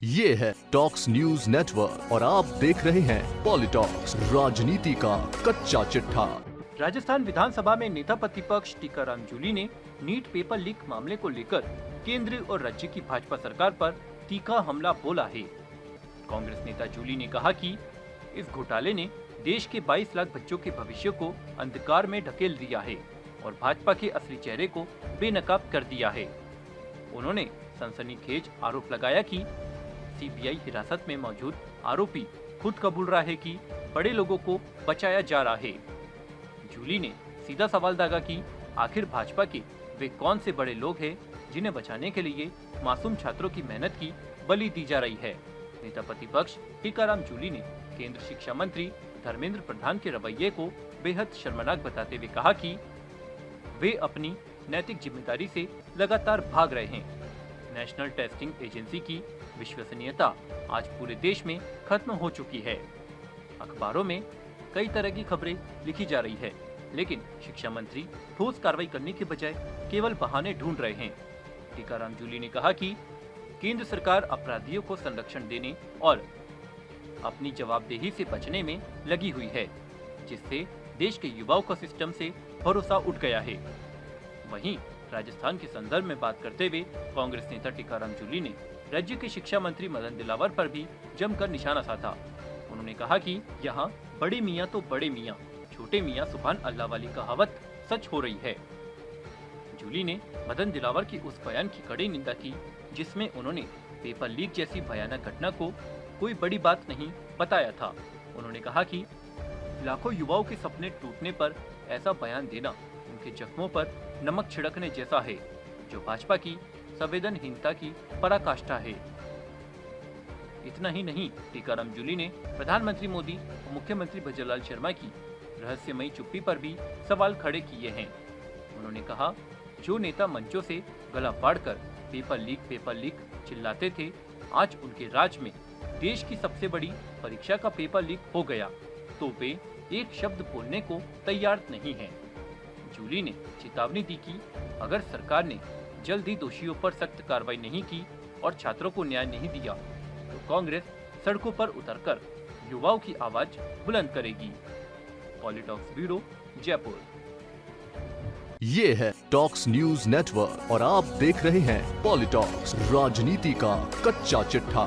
ये है talks news network और आप देख रहे हैं पॉलिटॉक्स, राजनीति का कच्चा चिट्ठा। राजस्थान विधानसभा में नेता प्रतिपक्ष टीकाराम जूली ने नीट पेपर लीक मामले को लेकर केंद्र और राज्य की भाजपा सरकार पर तीखा हमला बोला है। कांग्रेस नेता जूली ने कहा कि इस घोटाले ने देश के 22 लाख बच्चों के भविष्य को अंधकार में ढकेल दिया है और भाजपा के असली चेहरे को बेनकाब कर दिया है। उन्होंने सनसनीखेज आरोप लगाया कि सीबीआई हिरासत में मौजूद आरोपी खुद कबूल रहा है कि बड़े लोगों को बचाया जा रहा है। जूली ने सीधा सवाल दागा कि आखिर भाजपा के वे कौन से बड़े लोग हैं जिन्हें बचाने के लिए मासूम छात्रों की मेहनत की बलि दी जा रही है। नेता प्रतिपक्ष टीकाराम जूली ने केंद्र शिक्षा मंत्री धर्मेंद्र प्रधान के रवैये को बेहद शर्मनाक बताते हुए कहा कि वे अपनी नैतिक जिम्मेदारी से लगातार भाग रहे हैं। नेशनल टेस्टिंग एजेंसी की विश्वसनीयता आज पूरे देश में खत्म हो चुकी है। अखबारों में कई तरह की खबरें लिखी जा रही है, लेकिन शिक्षा मंत्री ठोस कार्रवाई करने के बजाय केवल बहाने ढूंढ रहे हैं। टीकाराम जूली ने कहा कि केंद्र सरकार अपराधियों को संरक्षण देने और अपनी जवाबदेही से बचने में लगी हुई है, जिससे देश के युवाओं का सिस्टम से भरोसा उठ गया है। वहीं राजस्थान के संदर्भ में बात करते हुए कांग्रेस नेता टीकाराम जूली ने राज्य के शिक्षा मंत्री मदन दिलावर पर भी जमकर निशाना साधा। उन्होंने कहा कि यहाँ बड़े मियाँ तो बड़े मियाँ, छोटे मियाँ सुभान अल्लाह वाली कहावत सच हो रही है। जूली ने मदन दिलावर की उस बयान की कड़ी निंदा की जिसमें उन्होंने पेपर लीक जैसी भयानक घटना को कोई बड़ी बात नहीं बताया था। उन्होंने कहा कि लाखों युवाओं के सपने टूटने पर ऐसा बयान देना उनके जख्मों पर नमक छिड़कने जैसा है, जो भाजपा की संवेदनहीनता की पराकाष्ठा है। इतना ही नहीं, टीकाराम जूली ने प्रधानमंत्री मोदी और मुख्यमंत्री भजनलाल शर्मा की रहस्यमयी चुप्पी पर भी सवाल खड़े किए हैं। उन्होंने कहा, जो नेता मंचों से गला फाड़कर पेपर लीक चिल्लाते थे, आज उनके राज में देश की सबसे बड़ी परीक्षा का पेपर लीक हो गया तो वे एक शब्द बोलने को तैयार नहीं हैं। जूली ने चेतावनी दी कि अगर सरकार ने जल्द ही दोषियों पर सख्त कार्रवाई नहीं की और छात्रों को न्याय नहीं दिया तो कांग्रेस सड़कों पर उतरकर युवाओं की आवाज बुलंद करेगी। पॉलिटॉक्स ब्यूरो, जयपुर। ये है टॉक्स न्यूज नेटवर्क और आप देख रहे हैं पॉलिटॉक्स, राजनीति का कच्चा चिट्ठा।